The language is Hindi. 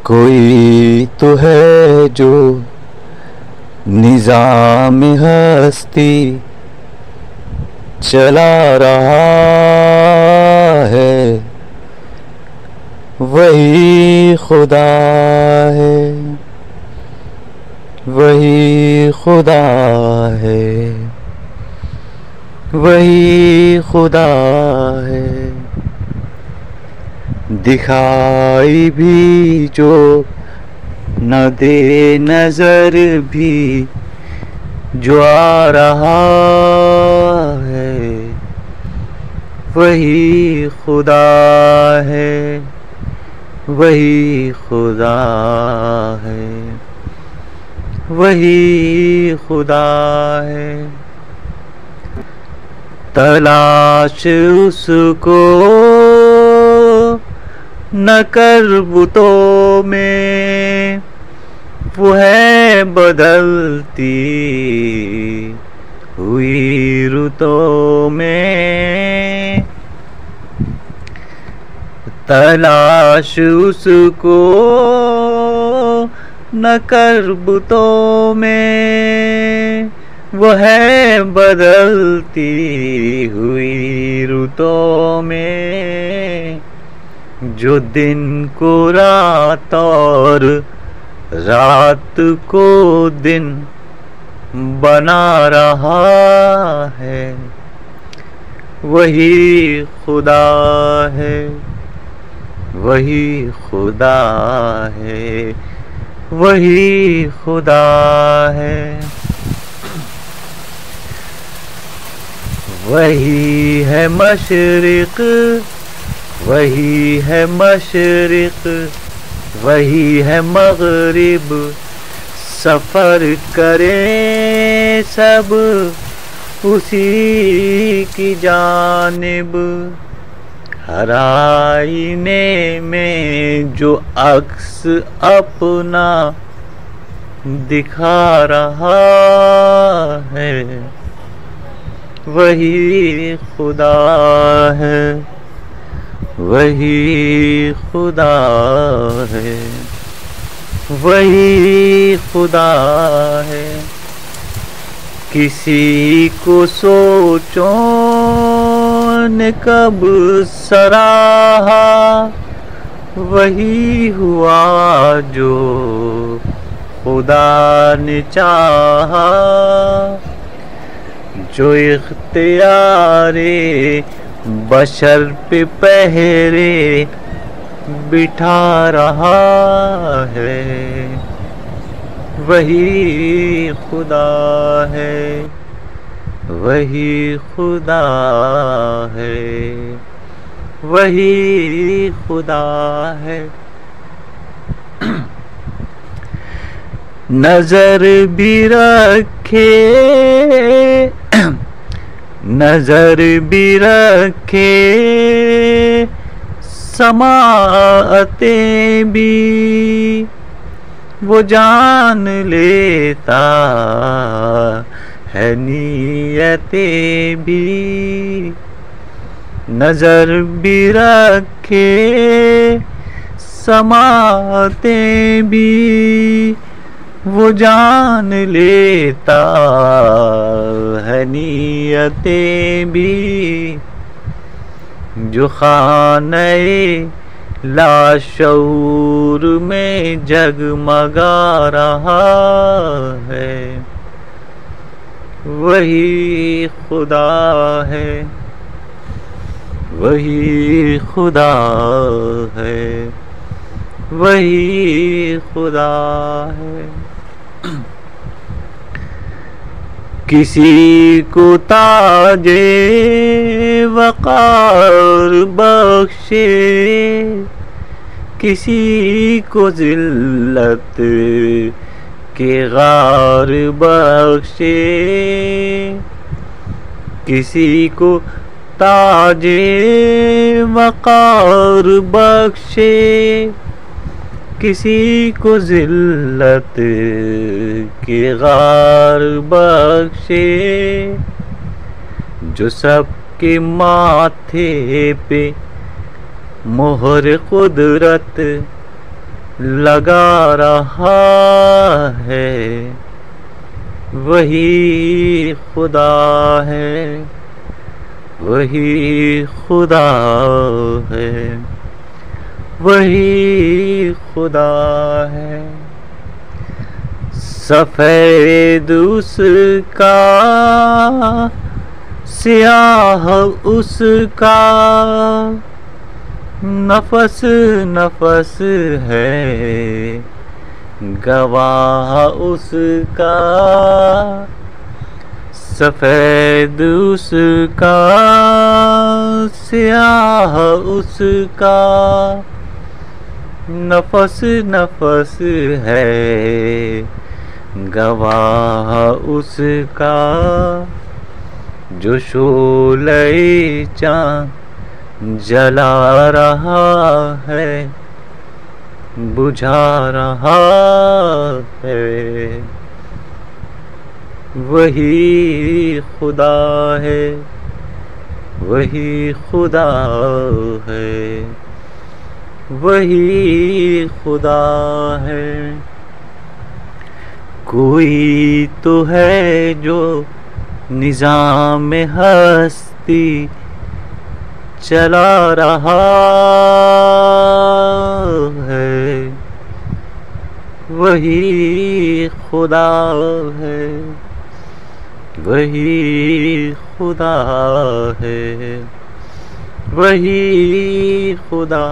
कोई तो है जो निज़ाम हस्ती चला रहा है, वही खुदा है, वही खुदा है, वही खुदा है। दिखाई भी जो न दे नजर भी जो आ रहा है, वही खुदा है, वही खुदा है, वही खुदा है। तलाश उसको न कर बुतों में, वो है बदलती हुई रुतों में। तलाश उसको न कर बुतों में, वो है बदलती हुई रुतों में। जो दिन को रात और रात को दिन बना रहा है, वही खुदा है, वही खुदा है, वही खुदा है। वही है मशरिक, वही है मशरिक, वही है मगरिब। सफर करें सब उसी की जानिब। हर आईने में जो अक्स अपना दिखा रहा है, वही खुदा है, वही खुदा है, वही खुदा है। किसी को सोचो ने कब सराहा, वही हुआ जो खुदा ने चाहा। जो इख्तियारे बशर पे पहरे बिठा रहा है, वही खुदा है, वही खुदा है, वही खुदा है। नजर भी रखे, नजर भी रखे, समाअतें भी वो जान लेता है नियतें भी। नजर भी रखे, समाअतें भी वो जान लेता है नियतें भी। जो खाने लाशऊर में जगमगा रहा है, वही खुदा है, वही खुदा है, वही खुदा है। किसी को ताजे वक़ार बख्शे, किसी को ज़िल्लत के गार बख्शे। किसी को ताजे वक़ार बख्शे, किसी को ज़िल्लत के गार बख्शे। जो सबके माथे पे मोहर कुदरत लगा रहा है, वही खुदा है, वही खुदा है, वही खुदा है। सफेद उसका, स्याह उसका, नफस नफस है, गवाह उसका। सफेद उसका, स्याह उसका, नफस नफस है, गवाह उसका। जो शोले चाँद जला रहा है, बुझा रहा है, वही खुदा है, वही खुदा है, वही खुदा है। कोई तो है जो निज़ाम हस्ती चला रहा है, वही खुदा है, वही खुदा है, वही खुदा